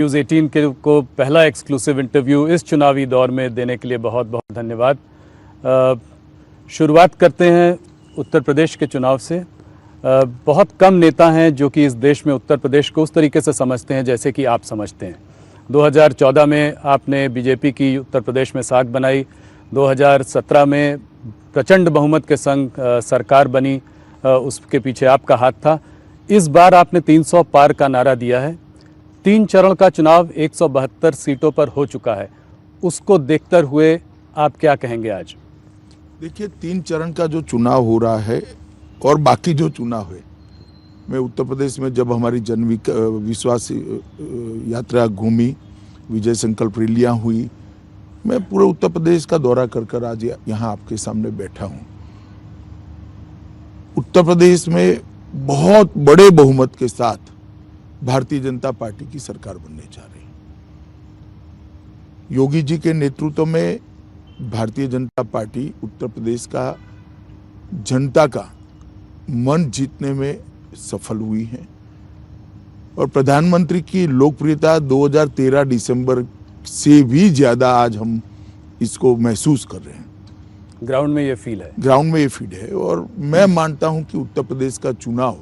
News 18 के को पहला एक्सक्लूसिव इंटरव्यू इस चुनावी दौर में देने के लिए बहुत बहुत धन्यवाद। शुरुआत करते हैं उत्तर प्रदेश के चुनाव से। बहुत कम नेता हैं जो कि इस देश में उत्तर प्रदेश को उस तरीके से समझते हैं जैसे कि आप समझते हैं। 2014 में आपने बीजेपी की उत्तर प्रदेश में साख बनाई, 2017 में प्रचंड बहुमत के संग सरकार बनी, उसके पीछे आपका हाथ था। इस बार आपने 300 पार का नारा दिया है। 3 चरण का चुनाव 172 सीटों पर हो चुका है, उसको देखते हुए आप क्या कहेंगे आज? देखिए, 3 चरण का जो चुनाव हो रहा है और बाकी जो चुनाव है, मैं उत्तर प्रदेश में जब हमारी जन विश्वास यात्रा घूमी, विजय संकल्प रैलियां हुई, मैं पूरे उत्तर प्रदेश का दौरा कर आज यहाँ आपके सामने बैठा हूँ। उत्तर प्रदेश में बहुत बड़े बहुमत के साथ भारतीय जनता पार्टी की सरकार बनने जा रही है। योगी जी के नेतृत्व में भारतीय जनता पार्टी उत्तर प्रदेश का जनता का मन जीतने में सफल हुई है और प्रधानमंत्री की लोकप्रियता 2013 दिसंबर से भी ज्यादा आज हम इसको महसूस कर रहे हैं। ग्राउंड में ये फील है, ग्राउंड में ये फील है और मैं मानता हूं कि उत्तर प्रदेश का चुनाव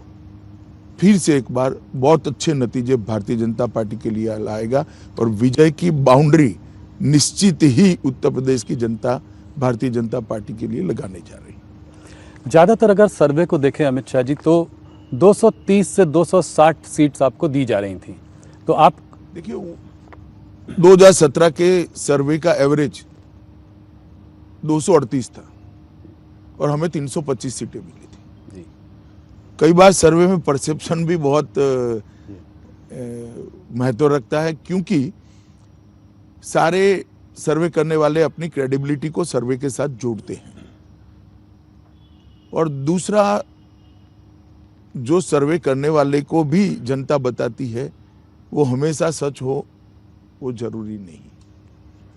फिर से एक बार बहुत अच्छे नतीजे भारतीय जनता पार्टी के लिए लाएगा और विजय की बाउंड्री निश्चित ही उत्तर प्रदेश की जनता भारतीय जनता पार्टी के लिए लगाने जा रही है। ज़्यादातर अगर सर्वे को देखें अमित शाह जी, तो 230 से 260 सीट्स आपको दी जा रही थी। तो आप देखिए, 2017 के सर्वे का एवरेज 238 था और हमें 325 सीटें मिली थी जी। कई बार सर्वे में परसेप्शन भी बहुत महत्व रखता है, क्योंकि सारे सर्वे करने वाले अपनी क्रेडिबिलिटी को सर्वे के साथ जोड़ते हैं। और दूसरा, जो सर्वे करने वाले को भी जनता बताती है वो हमेशा सच हो वो जरूरी नहीं।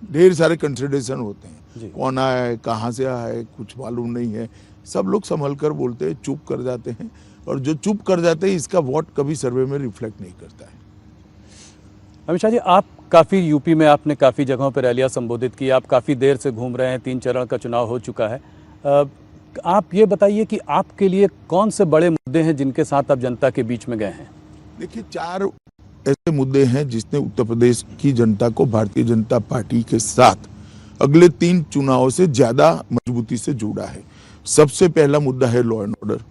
ढेर सारे कंसिडरेशन होते हैं, कौन आया है, कहाँ से आया है, कुछ मालूम नहीं है। सब लोग संभल कर बोलते हैं, चुप कर जाते हैं, और जो चुप कर जाते हैं इसका वोट कभी सर्वे में रिफ्लेक्ट नहीं करता है। अमित शाह जी, आप काफ़ी यूपी में आपने काफ़ी जगहों पर रैलियां संबोधित की, आप काफ़ी देर से घूम रहे हैं, 3 चरण का चुनाव हो चुका है। आप ये बताइए कि आपके लिए कौन से बड़े मुद्दे हैं जिनके साथ आप जनता के बीच में गए हैं? देखिए, 4 ऐसे मुद्दे हैं जिसने उत्तर प्रदेश की जनता को भारतीय जनता पार्टी के साथ अगले 3 चुनावों से ज्यादा मजबूती से जोड़ा है। सबसे पहला मुद्दा है लॉ एंड ऑर्डर,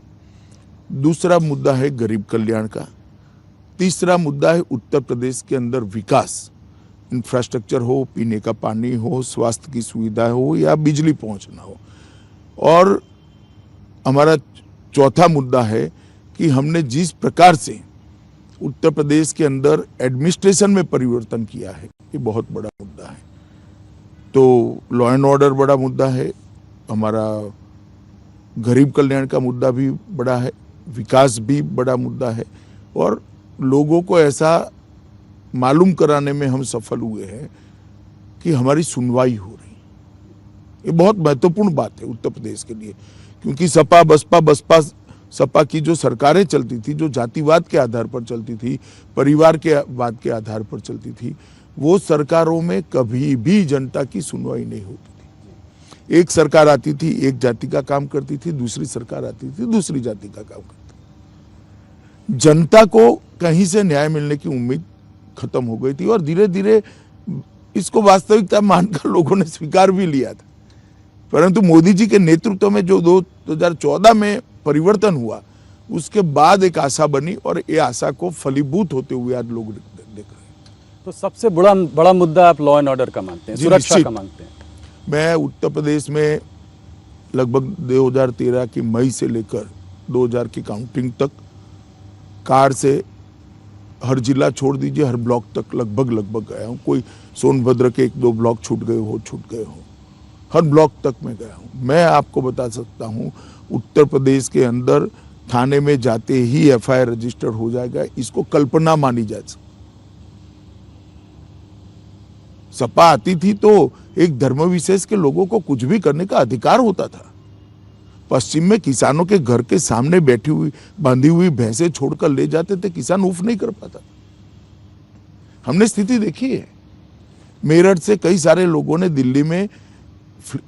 दूसरा मुद्दा है गरीब कल्याण का, तीसरा मुद्दा है उत्तर प्रदेश के अंदर विकास, इंफ्रास्ट्रक्चर हो, पीने का पानी हो, स्वास्थ्य की सुविधा हो या बिजली पहुंचना हो, और हमारा चौथा मुद्दा है कि हमने जिस प्रकार से उत्तर प्रदेश के अंदर एडमिनिस्ट्रेशन में परिवर्तन किया है, ये बहुत बड़ा मुद्दा है। तो लॉ एंड ऑर्डर बड़ा मुद्दा है, हमारा गरीब कल्याण का मुद्दा भी बड़ा है, विकास भी बड़ा मुद्दा है, और लोगों को ऐसा मालूम कराने में हम सफल हुए हैं कि हमारी सुनवाई हो रही। ये बहुत महत्वपूर्ण बात है उत्तर प्रदेश के लिए, क्योंकि सपा बसपा सपा की जो सरकारें चलती थी, जो जातिवाद के आधार पर चलती थी, परिवार के वाद के आधार पर चलती थी, वो सरकारों में कभी भी जनता की सुनवाई नहीं होती थी। एक सरकार आती थी, एक जाति का काम करती थी, दूसरी सरकार आती थी, दूसरी जाति का काम करती थी। जनता को कहीं से न्याय मिलने की उम्मीद खत्म हो गई थी और धीरे धीरे इसको वास्तविकता मानकर लोगों ने स्वीकार भी लिया था। परंतु मोदी जी के नेतृत्व में जो 2014 में परिवर्तन हुआ, उसके बाद एक आशा बनी और ये आशा को फलीभूत होते हुए आज लोग देख रहे हैं। तो सबसे बड़ा मुद्दा आप लॉ एंड ऑर्डर का मानते हैं, सुरक्षा का मानते हैं? मैं उत्तर प्रदेश में लगभग 2013 की मई से लेकर 2000 की काउंटिंग तक कार से हर जिला छोड़ दीजिए, हर ब्लॉक तक लगभग गया हूँ। कोई सोनभद्र के 1-2 ब्लॉक छूट गए हो, हर ब्लॉक तक मैं गया हूँ। मैं आपको बता सकता हूँ, उत्तर प्रदेश के अंदर थाने में जाते ही एफआईआर रजिस्टर्ड हो जाएगा, इसको कल्पना मानी जा सकती। सपा आती थी तो एक धर्म विशेष के लोगों को कुछ भी करने का अधिकार होता था। पश्चिम में किसानों के घर के सामने बांधी हुई भैंसे छोड़कर ले जाते थे, किसान उफ नहीं कर पाता। हमने स्थिति देखी है। मेरठ से कई सारे लोगों ने दिल्ली में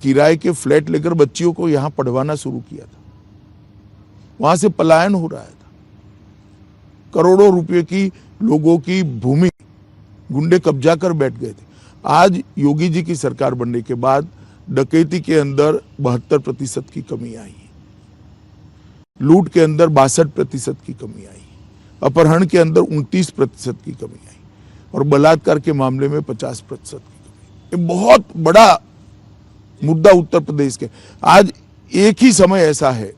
किराए के फ्लैट लेकर बच्चियों को यहां पढ़वाना शुरू किया था, वहां से पलायन हो रहा था। करोड़ों रुपए की लोगों की भूमि गुंडे कब्जा कर बैठ गए थे। आज योगी जी की सरकार बनने के बाद डकैती के अंदर 72% की कमी आई है, लूट के अंदर 62% की कमी आई, अपहरण के अंदर 29% की कमी आई और बलात्कार के मामले में 50% की कमी। ये बहुत बड़ा मुद्दा उत्तर प्रदेश के। आज एक ही समय ऐसा है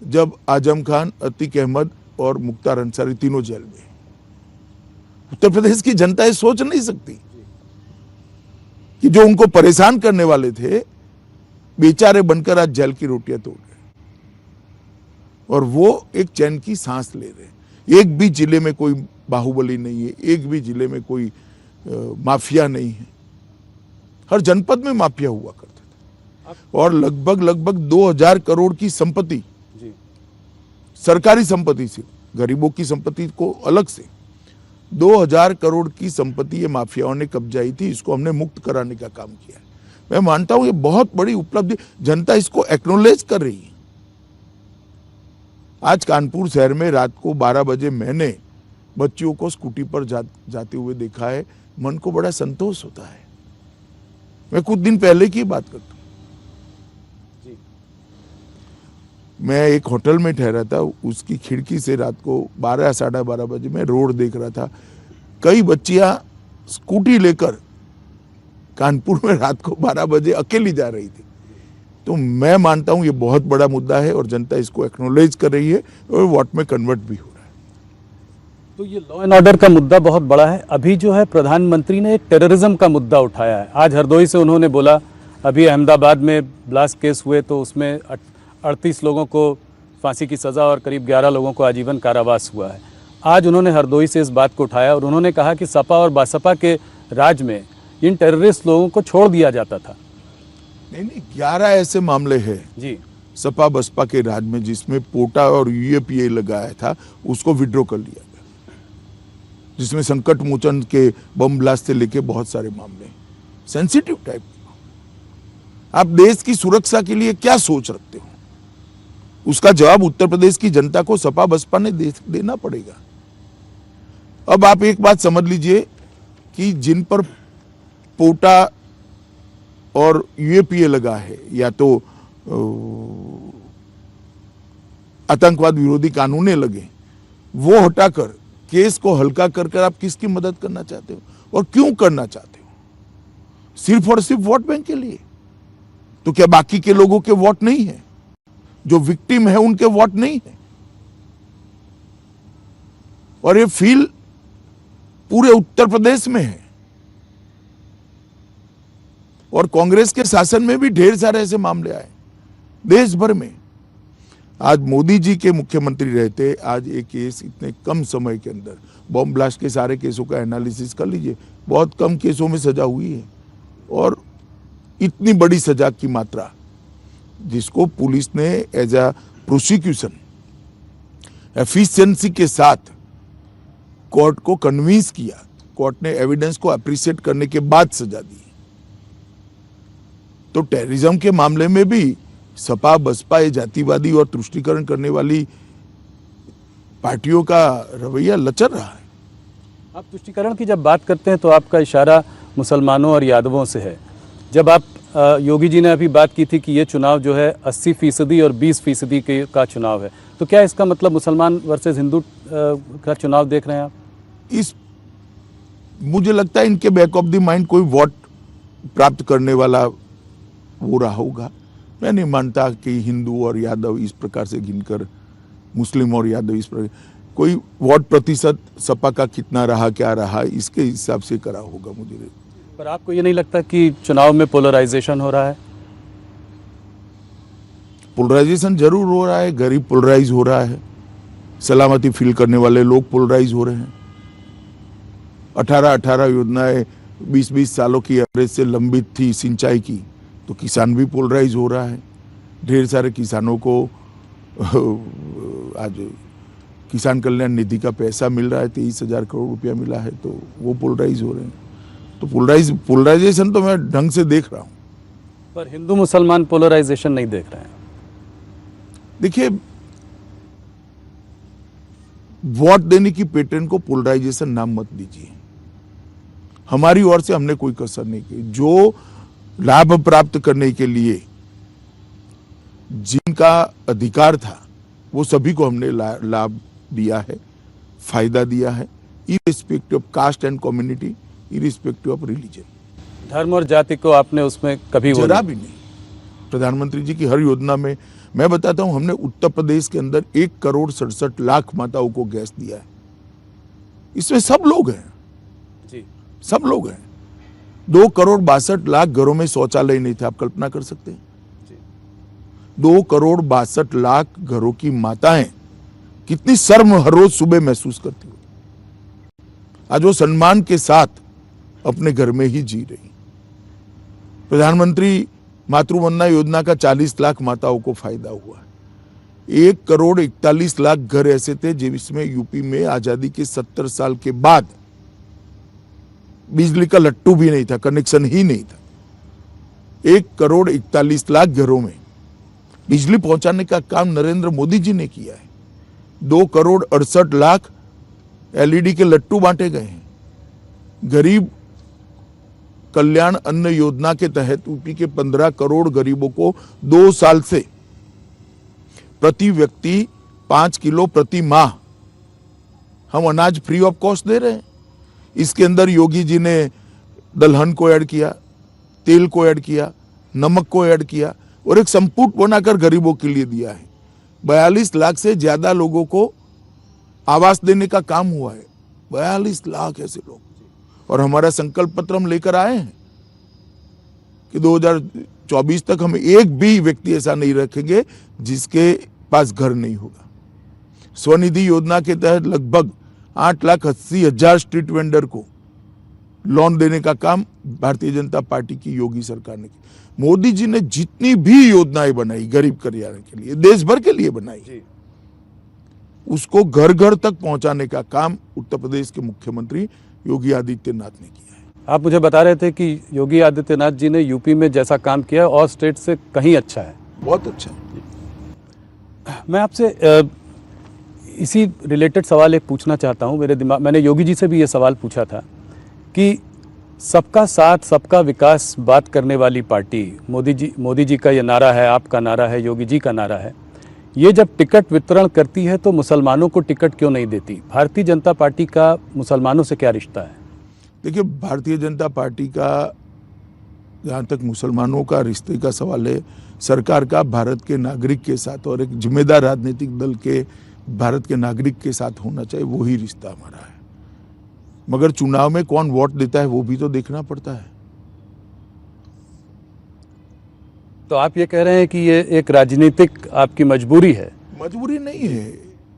जब आजम खान, अतीक अहमद और मुख्तार अंसारी तीनों जेल में। उत्तर प्रदेश की जनता ये सोच नहीं सकती कि जो उनको परेशान करने वाले थे बेचारे बनकर आज जेल की रोटियां तोड़ रहे और वो एक चैन की सांस ले रहे। एक भी जिले में कोई बाहुबली नहीं है, एक भी जिले में कोई माफिया नहीं है। हर जनपद में माफिया हुआ करते थे और लगभग 2000 करोड़ की संपत्ति, सरकारी संपत्ति से, गरीबों की संपत्ति को अलग से 2000 करोड़ की संपत्ति ये माफियाओं ने कब्जाई थी। इसको हमने मुक्त कराने का काम किया। मैं मानता हूं ये बहुत बड़ी उपलब्धि, जनता इसको एक्नॉलेज कर रही है। आज कानपुर शहर में रात को 12 बजे मैंने बच्चियों को स्कूटी पर जाते हुए देखा है, मन को बड़ा संतोष होता है। मैं कुछ दिन पहले की बात करता हूं, मैं एक होटल में ठहरा था, उसकी खिड़की से रात को 12 साढ़े 12 बजे मैं रोड देख रहा था। कई बच्चियां स्कूटी लेकर कानपुर में रात को 12 बजे अकेली जा रही थी। तो मैं मानता हूं ये बहुत बड़ा मुद्दा है और जनता इसको एक्नॉलेज कर रही है और वोट में कन्वर्ट भी हो रहा है। तो ये लॉ एंड ऑर्डर का मुद्दा बहुत बड़ा है। अभी जो है प्रधानमंत्री ने एक टेररिज्म का मुद्दा उठाया है। आज हरदोई से उन्होंने बोला, अभी अहमदाबाद में ब्लास्ट केस हुए तो उसमें 38 लोगों को फांसी की सज़ा और करीब 11 लोगों को आजीवन कारावास हुआ है। आज उन्होंने हरदोई से इस बात को उठाया और उन्होंने कहा कि सपा और बासपा के राज में इन टेररिस्ट लोगों को छोड़ दिया जाता था। नहीं, 11 ऐसे मामले हैं जी सपा बसपा के राज में जिसमें पोटा और यूएपीए लगाया था, उसको विड्रॉ कर लिया गया, जिसमें संकट मोचन के बम ब्लास्ट से लेके बहुत सारे मामले सेंसिटिव टाइप। आप देश की सुरक्षा के लिए क्या सोच रखते हो, उसका जवाब उत्तर प्रदेश की जनता को सपा बसपा ने देना पड़ेगा। अब आप एक बात समझ लीजिए कि जिन पर पोटा और यूएपीए लगा है या तो आतंकवाद विरोधी कानूने लगे, वो हटाकर केस को हल्का कर आप किसकी मदद करना चाहते हो और क्यों करना चाहते हो? सिर्फ और सिर्फ वोट बैंक के लिए? तो क्या बाकी के लोगों के वोट नहीं है? जो विक्टिम है उनके वोट नहीं है? और ये फील पूरे उत्तर प्रदेश में है और कांग्रेस के शासन में भी ढेर सारे ऐसे मामले आए देश भर में। आज मोदी जी के मुख्यमंत्री रहते, आज एक केस इतने कम समय के अंदर, बॉम्ब ब्लास्ट के सारे केसों का एनालिसिस कर लीजिए, बहुत कम केसों में सजा हुई है और इतनी बड़ी सजा की मात्रा जिसको पुलिस ने एज अ प्रोसिक्यूशन एफिशिएंसी के साथ कोर्ट को कन्विंस किया, कोर्ट ने एविडेंस को अप्रिशिएट करने के बाद सजा दी। तो टेररिज्म के मामले में भी सपा बसपा ये जातिवादी और तुष्टीकरण करने वाली पार्टियों का रवैया लचर रहा है। आप तुष्टीकरण की जब बात करते हैं तो आपका इशारा मुसलमानों और यादवों से है। जब आप योगी जी ने अभी बात की थी कि ये चुनाव जो है 80% और 20% का चुनाव है, तो क्या इसका मतलब मुसलमान वर्सेस हिंदू का चुनाव देख रहे हैं आप? मुझे लगता है इनके बैक ऑफ द माइंड कोई वोट प्राप्त करने वाला हो रहा होगा। मैं नहीं मानता कि हिंदू और यादव इस प्रकार से गिनकर, मुस्लिम और यादव इस प्रकार, कोई वोट प्रतिशत सपा का कितना रहा, क्या रहा, इसके हिसाब से करा होगा मुझे। पर आपको ये नहीं लगता कि चुनाव में पोलराइजेशन हो रहा है? पोलराइजेशन जरूर हो रहा है, गरीब पोलराइज हो रहा है, सलामती फील करने वाले लोग पोलराइज हो रहे हैं। 18 योजनाएं 20 सालों की एवरेज से लंबित थी सिंचाई की, तो किसान भी पोलराइज हो रहा है। ढेर सारे किसानों को आज किसान कल्याण निधि का पैसा मिल रहा है, 23,000 करोड़ रुपया मिला है, तो वो पोलराइज हो रहे हैं। तो पोलराइजेशन तो मैं ढंग से देख रहा हूँ। पर हिंदू मुसलमान पोलराइजेशन नहीं देख रहे हैं। देखिए, वोट देने की पैटर्न को पोलराइजेशन नाम मत दीजिए। हमारी ओर से हमने कोई कसर नहीं की। जो लाभ प्राप्त करने के लिए जिनका अधिकार था वो सभी को हमने लाभ दिया है, फायदा दिया है, irrespective of caste and community, irrespective of religion. धर्म और जाति को आपने उसमें कभी जरा भी नहीं। प्रधानमंत्री जी की हर योजना में मैं बताता हूं, हमने उत्तर प्रदेश के अंदर 1,67,00,000 माताओं को गैस दिया है। इसमें सब लोग हैं जी, सब लोग हैं। 2,62,00,000 घरों में शौचालय नहीं थे, आप कल्पना कर सकते हैं? 2,62,00,000 घरों की माताएं कितनी शर्म हर रोज सुबह महसूस करती हो। आज वो सम्मान के साथ अपने घर में ही जी रही। प्रधानमंत्री मातृवंदना योजना का 40 लाख माताओं को फायदा हुआ है। 1,41,00,000 घर ऐसे थे जिसमें यूपी में आजादी के 70 साल के बाद बिजली का लट्टू भी नहीं था, कनेक्शन ही नहीं था। 1,41,00,000 घरों में बिजली पहुंचाने का काम नरेंद्र मोदी जी ने किया है। 2,68,00,000 एलईडी के लट्टू बांटे गए हैं। गरीब कल्याण अन्न योजना के तहत यूपी के 15 करोड़ गरीबों को 2 साल से प्रति व्यक्ति 5 किलो प्रति माह हम अनाज फ्री ऑफ कॉस्ट दे रहे हैं। इसके अंदर योगी जी ने दलहन को ऐड किया, तेल को ऐड किया, नमक को ऐड किया और एक संपुट बनाकर गरीबों के लिए दिया है। 42 लाख से ज्यादा लोगों को आवास देने का काम हुआ है। 42 लाख ऐसे लोग। और हमारा संकल्प पत्र हम लेकर आए हैं कि 2024 तक हम एक भी व्यक्ति ऐसा नहीं रखेंगे जिसके पास घर नहीं होगा। स्वनिधि योजना के तहत लगभग 8,80,000 स्ट्रीट वेंडर को लोन देने का काम भारतीय जनता पार्टी की योगी सरकार ने किया। मोदी जी ने जितनी भी योजनाएं बनाई गरीब कल्याण के लिए, देश भर के लिए बनाई, उसको घर घर तक पहुंचाने का काम उत्तर प्रदेश के मुख्यमंत्री योगी आदित्यनाथ ने किया है। आप मुझे बता रहे थे कि योगी आदित्यनाथ जी ने यूपी में जैसा काम किया और स्टेट से कहीं अच्छा है। बहुत अच्छा है। मैं आपसे इसी रिलेटेड सवाल एक पूछना चाहता हूं। मेरे दिमाग, मैंने योगी जी से भी ये सवाल पूछा था कि सबका साथ सबका विकास बात करने वाली पार्टी मोदी जी का ये नारा है, आपका नारा है, योगी जी का नारा है। ये जब टिकट वितरण करती है तो मुसलमानों को टिकट क्यों नहीं देती? भारतीय जनता पार्टी का मुसलमानों से क्या रिश्ता है? देखिए, भारतीय जनता पार्टी का जहाँ तक मुसलमानों का रिश्ते का सवाल है, सरकार का भारत के नागरिक के साथ और एक जिम्मेदार राजनीतिक दल के भारत के नागरिक के साथ होना चाहिए, वही रिश्ता हमारा है। मगर चुनाव में कौन वोट देता है वो भी तो देखना पड़ता है। तो आप ये कह रहे हैं कि ये एक राजनीतिक आपकी मजबूरी है? मजबूरी नहीं है,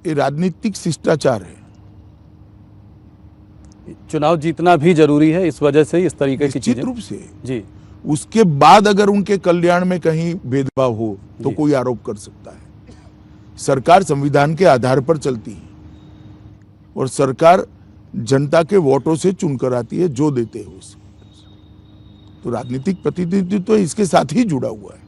ये राजनीतिक शिष्टाचार है। चुनाव जीतना भी जरूरी है, इस वजह से इस तरीके की चीजें। निश्चित रूप से जी। उसके बाद अगर उनके कल्याण में कहीं भेदभाव हो तो कोई आरोप कर सकता है। सरकार संविधान के आधार पर चलती है और सरकार जनता के वोटों से चुनकर आती है, जो देते हैं उसे। तो राजनीतिक प्रतिनिधित्व तो इसके साथ ही जुड़ा हुआ है।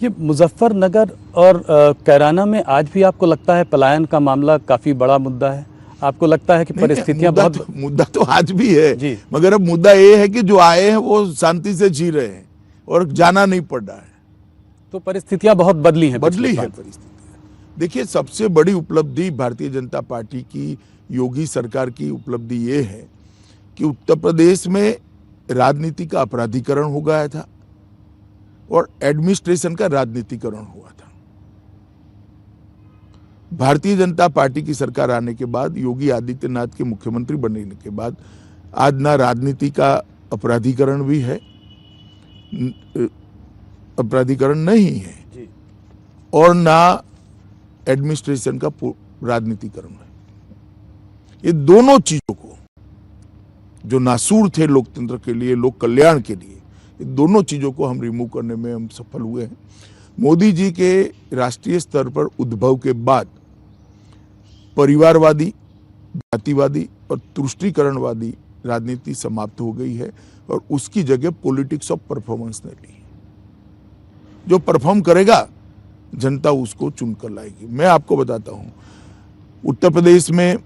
ये मुजफ्फरनगर और कैराना में आज भी आपको लगता है पलायन का मामला काफी बड़ा मुद्दा है? आपको लगता है कि परिस्थितियां मुद्दा तो आज भी है जी। मगर अब मुद्दा ये है कि जो आए हैं वो शांति से जी रहे हैं और जाना नहीं पड़ रहा है। तो परिस्थितियां बहुत बदली हैं। बदली है परिस्थितियां। देखिए, सबसे बड़ी उपलब्धि भारतीय जनता पार्टी की, योगी सरकार की उपलब्धि ये है कि उत्तर प्रदेश में राजनीति का अपराधीकरण हो गया था और एडमिनिस्ट्रेशन का राजनीतिकरण हुआ था। भारतीय जनता पार्टी की सरकार आने के बाद, योगी आदित्यनाथ के मुख्यमंत्री बनने के बाद आज ना राजनीति का अपराधीकरण भी है, अपराधीकरण नहीं है जी। और ना एडमिनिस्ट्रेशन का राजनीतिकरण है। ये दोनों चीजों को, जो नासूर थे लोकतंत्र के लिए, लोक कल्याण के लिए, ये दोनों चीजों को हम रिमूव करने में हम सफल हुए हैं। मोदी जी के राष्ट्रीय स्तर पर उद्भव के बाद परिवारवादी, जातिवादी और तुष्टीकरणवादी राजनीति समाप्त हो गई है और उसकी जगह पॉलिटिक्स ऑफ परफॉर्मेंस ने ली है। जो परफॉर्म करेगा जनता उसको चुनकर लाएगी। मैं आपको बताता हूं, उत्तर प्रदेश में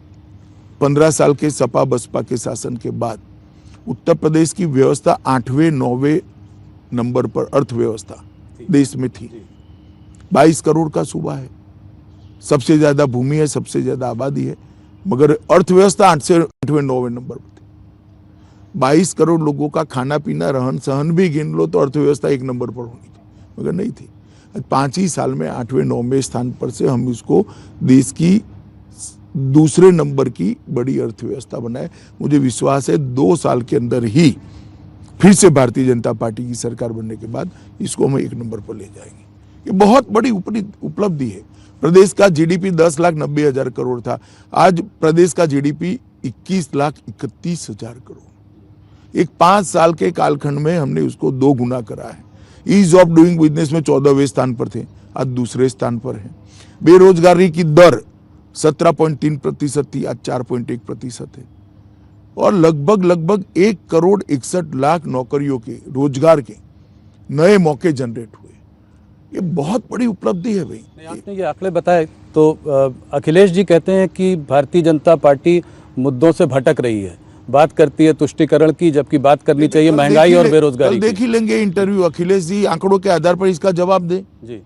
15 साल के सपा बसपा के शासन के बाद उत्तर प्रदेश की व्यवस्था 8वें 9वें नंबर पर अर्थव्यवस्था देश में थी। 22 करोड़ का सूबा है, सबसे ज्यादा भूमि है, सबसे ज्यादा आबादी है, मगर अर्थव्यवस्था 8वें 9वें नंबर पर थी। 22 करोड़ लोगों का खाना पीना रहन सहन भी गिन लो तो अर्थव्यवस्था 1 नंबर पर होनी थी, मगर नहीं थी। 5 ही साल में 8वें 9वें स्थान पर से हम इसको देश की दूसरे नंबर की बड़ी अर्थव्यवस्था बनाए। मुझे विश्वास है 2 साल के अंदर ही फिर से भारतीय जनता पार्टी की सरकार बनने के बाद इसको हम 1 नंबर पर ले जाएंगे। ये बहुत बड़ी उपलब्धि है। प्रदेश का जीडीपी 10,90,000 करोड़ था, आज प्रदेश का जीडीपी 21,31,000 करोड़। एक 5 साल के कालखंड में हमने उसको 2 गुना करा है। ईज ऑफ डूइंग बिजनेस में 14वें स्थान पर थे, आज दूसरे स्थान पर है। बेरोजगारी की दर 17.3% थी, आज 4.1% है। और लगभग 1,61,00,000 नौकरियों के, रोजगार के नए मौके जनरेट हुए। ये बहुत बड़ी उपलब्धि है भाई। आपने ये आंकड़े बताए तो अखिलेश जी कहते हैं कि भारतीय जनता पार्टी मुद्दों से भटक रही है, बात करती है तुष्टीकरण की, जबकि बात करनी चाहिए महंगाई और बेरोजगारी की। देख ही लेंगे इंटरव्यू, अखिलेश जी आंकड़ों के आधार पर इसका जवाब दें जी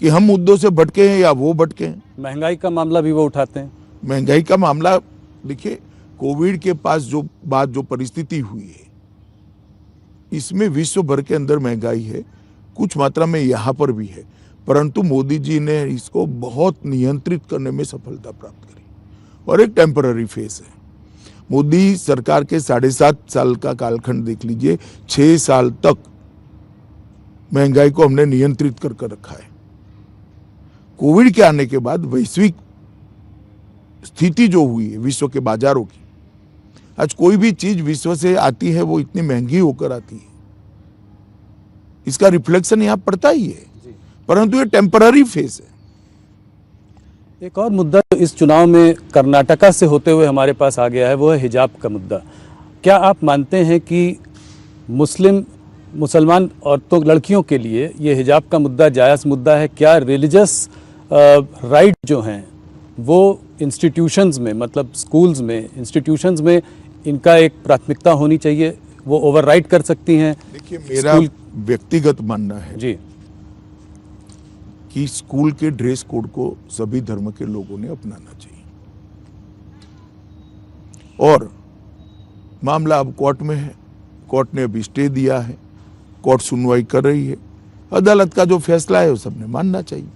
कि हम मुद्दों से भटके हैं या वो भटके हैं। महंगाई का मामला भी वो उठाते हैं। महंगाई का मामला देखिए, कोविड के पास जो परिस्थिति हुई है, इसमें विश्व भर के अंदर महंगाई है, कुछ मात्रा में यहाँ पर भी है, परंतु मोदी जी ने इसको बहुत नियंत्रित करने में सफलता प्राप्त करी और एक टेम्पररी फेस है। मोदी सरकार के 7.5 साल का कालखंड देख लीजिए, 6 साल तक महंगाई को हमने नियंत्रित कर रखा है। कोविड के आने के बाद वैश्विक स्थिति जो हुई है विश्व के बाजारों की, आज कोई भी चीज विश्व से आती है वो इतनी महंगी होकर आती है, इसका रिफ्लेक्शन यहां पड़ता ही है, परंतु ये टेम्पररी फेस है। एक और मुद्दा जो इस चुनाव में कर्नाटका से होते हुए हमारे पास आ गया है वो है हिजाब का मुद्दा। क्या आप मानते हैं कि मुसलमान औरतों लड़कियों के लिए ये हिजाब का मुद्दा जायज़ मुद्दा है? क्या रिलीजियस राइट जो हैं वो इंस्टीट्यूशंस में, मतलब स्कूल्स में, इंस्टीट्यूशंस में इनका एक प्राथमिकता होनी चाहिए, वो ओवरराइड कर सकती हैं? देखिए, मेरा व्यक्तिगत मानना है जी कि स्कूल के ड्रेस कोड को सभी धर्म के लोगों ने अपनाना चाहिए और मामला अब कोर्ट में है, कोर्ट ने अभी स्टे दिया है, कोर्ट सुनवाई कर रही है, अदालत का जो फैसला है वो सबने मानना चाहिए।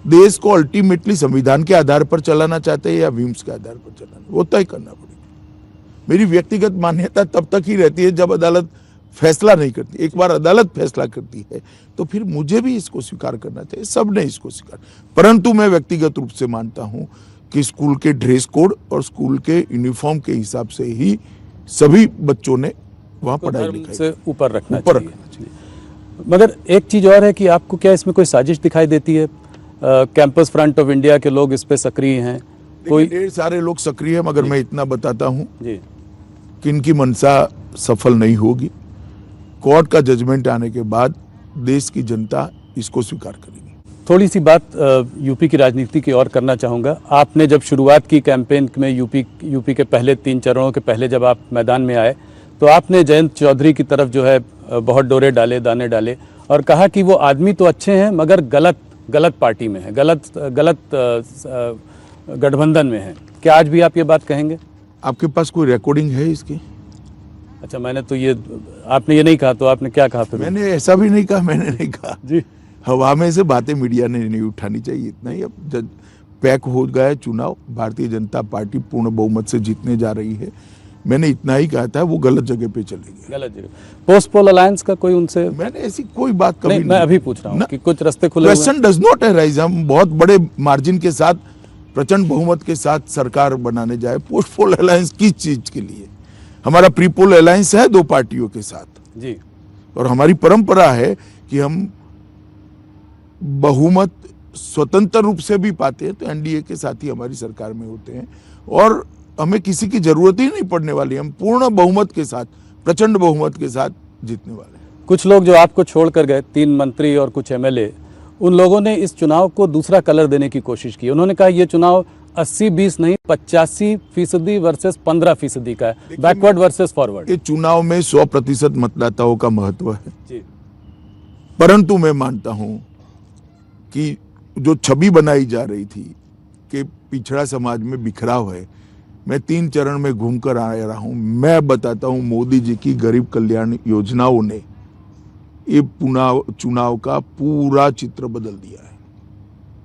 देश को अल्टीमेटली संविधान के आधार पर चलाना चाहते हैं या व्यूम्स के आधार पर चलाना, वो तय करना पड़ेगा। मेरी व्यक्तिगत मान्यता तब तक ही रहती है जब अदालत फैसला नहीं करती। एक बार अदालत फैसला करती है तो फिर मुझे भी इसको स्वीकार करना चाहिए, सबने इसको स्वीकार। परंतु मैं व्यक्तिगत रूप से मानता हूं कि स्कूल के ड्रेस कोड और स्कूल के यूनिफॉर्म के हिसाब से ही सभी बच्चों ने वहां पढ़ाई लिखाई से ऊपर रखना चाहिए। मगर एक चीज और है कि आपको क्या इसमें कोई साजिश दिखाई देती है? कैंपस फ्रंट ऑफ इंडिया के लोग इस पे सक्रिय हैं, कोई ढेर सारे लोग सक्रिय हैं, मगर मैं इतना बताता हूं जी कि इनकी मंशा सफल नहीं होगी। कोर्ट का जजमेंट आने के बाद देश की जनता इसको स्वीकार करेगी। थोड़ी सी बात यूपी की राजनीति की और करना चाहूँगा। आपने जब शुरुआत की कैंपेन में यूपी के पहले 3 चरणों के पहले जब आप मैदान में आए तो आपने जयंत चौधरी की तरफ जो है बहुत डोरे डाले, दाने डाले और कहा कि वो आदमी तो अच्छे हैं मगर गलत पार्टी में है, गलत गठबंधन में है। क्या आज भी आप ये बात कहेंगे? आपके पास कोई रिकॉर्डिंग है इसकी? अच्छा, मैंने तो ये, आपने ये नहीं कहा तो आपने क्या कहा फिर? मैंने ऐसा भी नहीं कहा, मैंने नहीं कहा जी। हवा में से बातें मीडिया ने नहीं उठानी चाहिए, इतना ही। अब जब पैक हो गया चुनाव, भारतीय जनता पार्टी पूर्ण बहुमत से जीतने जा रही है, मैंने इतना ही कहा था, वो गलत जगह पे चलेगी। गलत जगह। पोस्ट पोल अलायंस का कोई उनसे, मैंने ऐसी कोई बात कभी नहीं। मैं अभी पूछ रहा हूँ कि कुछ रास्ते खुले हुए हैं। Question does not arise. हम बहुत बड़े मार्जिन के साथ, प्रचंड बहुमत के साथ सरकार बनाने जाए, पोस्ट पोल अलायंस किस चीज के लिए? हमारा प्री पोल अलायंस है 2 पार्टियों के साथ जी, और हमारी परंपरा है कि हम बहुमत स्वतंत्र रूप से भी पाते हैं तो एनडीए के साथ ही हमारी सरकार में होते हैं और हमें किसी की जरूरत ही नहीं पड़ने वाली। हम पूर्ण बहुमत के साथ, प्रचंड बहुमत के साथ जीतने वाले हैं। कुछ लोग जो आपको छोड़कर गए, 3 मंत्री और कुछ एमएलए, उन लोगों ने इस चुनाव को दूसरा कलर देने की कोशिश की। उन्होंने कहा ये चुनाव 80-20 नहीं 85% वर्सेस 15% का है, बैकवर्ड वर्सेस फॉरवर्ड। ये चुनाव में 100% मतदाताओं का महत्व है जी। परंतु मैं मानता हूं कि जो छवि बनाई जा रही थी कि पिछड़ा समाज में बिखराव है, मैं 3 चरण में घूमकर आ रहा हूं। मैं बताता हूं मोदी जी की गरीब कल्याण योजनाओं ने ये चुनाव का पूरा चित्र बदल दिया है।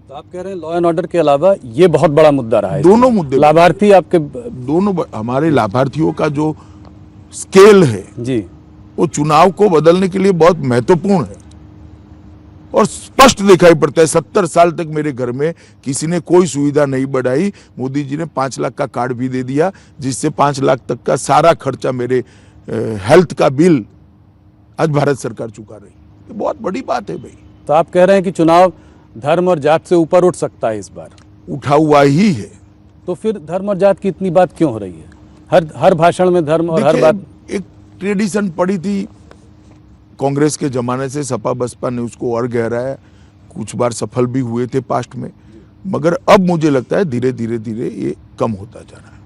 तो आप कह रहे हैं लॉ एंड ऑर्डर के अलावा ये बहुत बड़ा मुद्दा रहा है। दोनों मुद्दे, लाभार्थी आपके दोनों, हमारे लाभार्थियों का जो स्केल है जी, वो चुनाव को बदलने के लिए बहुत महत्वपूर्ण है और स्पष्ट दिखाई पड़ता है। 70 साल तक मेरे घर में किसी ने कोई सुविधा नहीं बढ़ाई, मोदी जी ने 5 लाख का कार्ड भी दे दिया, जिससे 5 लाख तक का सारा खर्चा मेरे हेल्थ का बिल आज भारत सरकार चुका रही। ये बहुत बड़ी बात है भाई। तो आप कह रहे हैं कि चुनाव धर्म और जात से ऊपर उठ सकता है इस बार? उठा हुआ ही है। तो फिर धर्म और जात की इतनी बात क्यों हो रही है? हर भाषण में धर्म और हर बात। एक ट्रेडिशन पड़ी थी कांग्रेस के जमाने से, सपा बसपा ने उसको और गहराया, कुछ बार सफल भी हुए थे पास्ट में, मगर अब मुझे लगता है धीरे धीरे ये कम होता जा रहा है।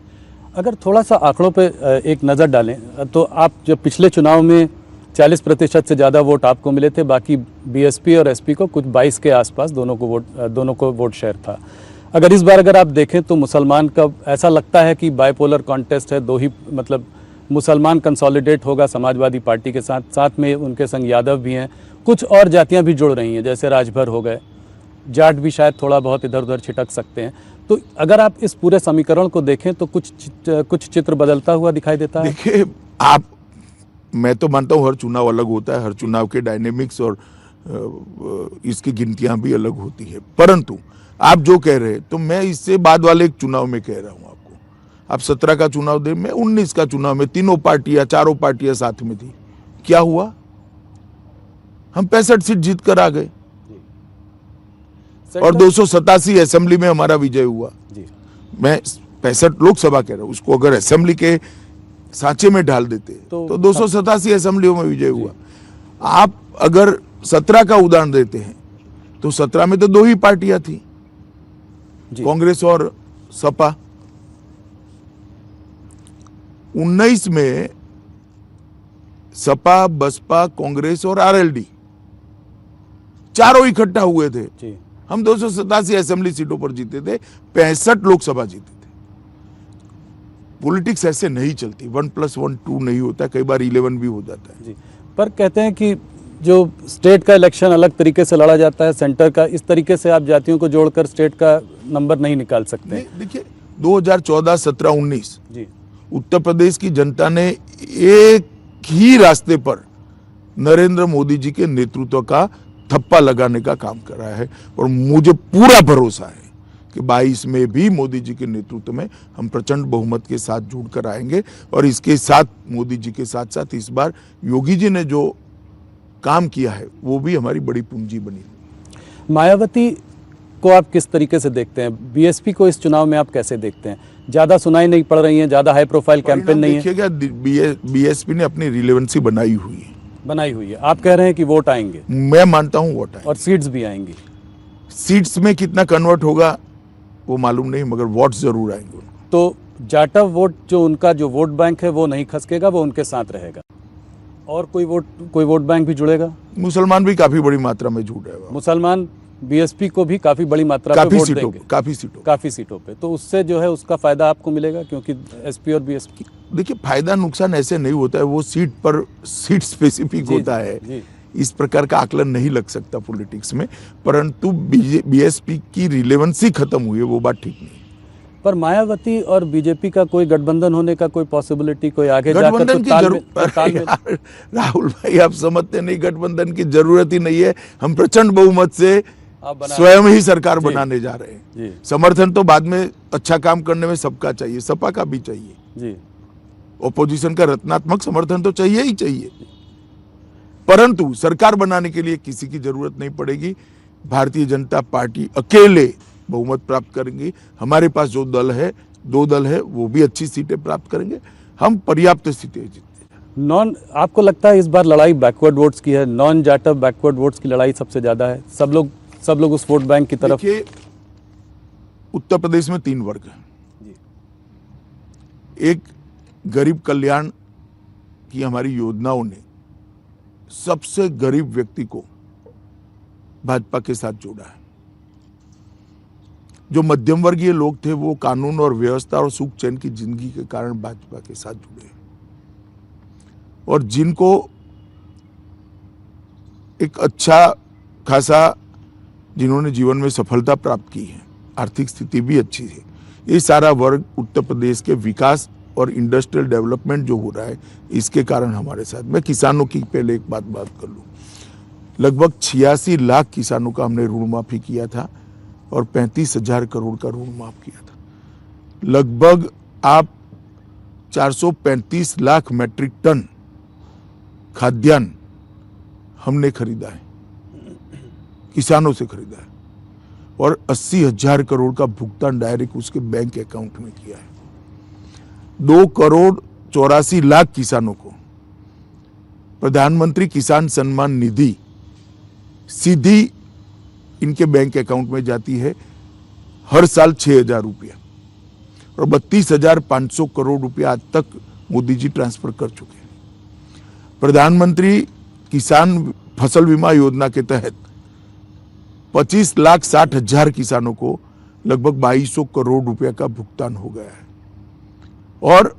अगर थोड़ा सा आंकड़ों पे एक नज़र डालें तो आप जब पिछले चुनाव में 40% से ज़्यादा वोट आपको मिले थे, बाकी बीएसपी और एसपी को कुछ 22 के आसपास दोनों को वोट शेयर था। अगर इस बार अगर आप देखें तो मुसलमान का ऐसा लगता है कि बाइपोलर कॉन्टेस्ट है, दो ही मतलब मुसलमान कंसोलिडेट होगा समाजवादी पार्टी के साथ, साथ में उनके संग यादव भी हैं, कुछ और जातियां भी जुड़ रही हैं जैसे राजभर हो गए, जाट भी शायद थोड़ा बहुत इधर उधर छिटक सकते हैं। तो अगर आप इस पूरे समीकरण को देखें तो कुछ चित्र बदलता हुआ दिखाई देता है। देखिए मैं तो मानता हूँ हर चुनाव अलग होता है, हर चुनाव के डायनेमिक्स और इसकी गिनतियां भी अलग होती है, परंतु आप जो कह रहे हैं तो मैं इससे बाद वाले एक चुनाव में कह रहा हूँ आपको। आप 17 का चुनाव दे, मैं 19 का चुनाव में चारों पार्टियां साथ में थी, क्या हुआ? हम 65 सीट जीत कर आ गए और 287 असेंबली में हमारा विजय हुआ। मैं 65 लोकसभा कह रहा हूं, उसको अगर असेंबली के सांचे में ढाल देते तो 287 असेंबलियों में विजय हुआ। आप अगर 17 का उदाहरण देते हैं तो 17 में तो 2 ही पार्टियां थी, कांग्रेस और सपा। 19 में सपा, बसपा, कांग्रेस और आरएलडी चारों इकट्ठा हुए थे। हम 287 असेंबली सीटों पर जीते थे, 65 लोकसभा जीते थे। पॉलिटिक्स ऐसे नहीं चलती, 1+1 2 नहीं होता, कई बार 11 भी हो जाता है। जी, पर कहते हैं कि जो स्टेट का इलेक्शन अलग तरीके से लड़ा जाता है, सेंटर का, इस तरीके से आप जातियों को जोड़कर स्टेट का नंबर नहीं निकाल सकते। देखिए 2014, 17, 19 जी, उत्तर प्रदेश की जनता ने एक ही रास्ते पर नरेंद्र मोदी जी के नेतृत्व का थप्पा लगाने का काम करा है और मुझे पूरा भरोसा है कि 22 में भी मोदी जी के नेतृत्व में हम प्रचंड बहुमत के साथ जुड़कर आएंगे। और इसके साथ मोदी जी के साथ साथ इस बार योगी जी ने जो काम किया है वो भी हमारी बड़ी पूंजी बनी। मायावती को आप किस तरीके से देखते हैं? बीएसपी को इस चुनाव में आप कैसे देखते हैं? ज़्यादा सुनाई नहीं पड़ रही है, ज़्यादा हाई प्रोफाइल कैंपेन नहीं है। देखिएगा बीएसपी ने अपनी रिलेवेंसी बनाई हुई है। आप कह रहे हैं कि वोट आएंगे? मैं मानता हूं वोट आएंगे और सीट्स भी आएंगी। सीट्स में कितना कन्वर्ट होगा वो मालूम नहीं, मगर वोट जरूर आएंगे। तो जाटव वोट जो उनका जो वोट बैंक है वो नहीं खसकेगा, वो उनके साथ रहेगा। और कोई वोट बैंक भी जुड़ेगा। मुसलमान भी काफी बड़ी मात्रा में जुड़ रहे हैं। मुसलमान बीएसपी को भी काफी बड़ी मात्रा में वोट देंगे, काफी सीटों पे। तो उससे जो है उसका फायदा आपको मिलेगा, क्योंकि एसपी और बीएसपी। देखिए फायदा नुकसान ऐसे नहीं होता है, वो सीट स्पेसिफिक होता है। इस प्रकार का आकलन नहीं लग सकता पॉलिटिक्स में, परंतु बीएसपी की रिलेवेंसी खत्म हुई है, वो बात ठीक नहीं। पर मायावती और बीजेपी का कोई गठबंधन होने का कोई पॉसिबिलिटी, कोई आगे जाकर तो राहुल भाई आप समझते नहीं, गठबंधन की जरूरत ही नहीं है। हम प्रचंड बहुमत से स्वयं ही सरकार बनाने जा रहे हैं। समर्थन तो बाद में, अच्छा काम करने में सबका चाहिए, सपा का भी चाहिए, ओपोजिशन का रत्नात्मक समर्थन तो चाहिए ही चाहिए, परंतु सरकार बनाने के लिए किसी की जरूरत नहीं पड़ेगी। भारतीय जनता पार्टी अकेले बहुमत प्राप्त करेंगे। हमारे पास जो दल है, 2 दल है, वो भी अच्छी सीटें प्राप्त करेंगे। हम पर्याप्त सीटें जीतेंगे। आपको लगता है इस बार लड़ाई बैकवर्ड वोट्स की है? नॉन जाटव बैकवर्ड वोट्स की लड़ाई सबसे ज्यादा है। सब लोग उस वोट बैंक की तरफ। देखिए, उत्तर प्रदेश में 3 वर्ग हैं। एक, गरीब कल्याण की हमारी योजनाओं ने सबसे गरीब व्यक्ति को भाजपा के साथ जोड़ा है। जो मध्यम वर्गीय लोग थे वो कानून और व्यवस्था और सुख चैन की जिंदगी के कारण भाजपा के साथ जुड़े, और जिनको एक अच्छा खासा, जिन्होंने जीवन में सफलता प्राप्त की है, आर्थिक स्थिति भी अच्छी है, ये सारा वर्ग उत्तर प्रदेश के विकास और इंडस्ट्रियल डेवलपमेंट जो हो रहा है, इसके कारण हमारे साथ। मैं किसानों की पहले एक बात कर लूं। लगभग 86 लाख किसानों का हमने ऋण माफी किया था और 35,000 करोड़ का ऋण माफ किया था। लगभग आप 435 लाख मैट्रिक टन खाद्यान्न हमने खरीदा है, किसानों से खरीदा है, और 80,000 करोड़ का भुगतान डायरेक्ट उसके बैंक अकाउंट में किया है। 2 करोड़ 84 लाख किसानों को प्रधानमंत्री किसान सम्मान निधि सीधी इनके बैंक अकाउंट में जाती है, हर साल 6,000 रुपया, और 32,500 करोड़ रुपया आज तक मोदी जी ट्रांसफर कर चुके हैं। प्रधानमंत्री किसान फसल बीमा योजना के तहत 25,60,000 किसानों को लगभग 2,200 करोड़ रुपया का भुगतान हो गया है, और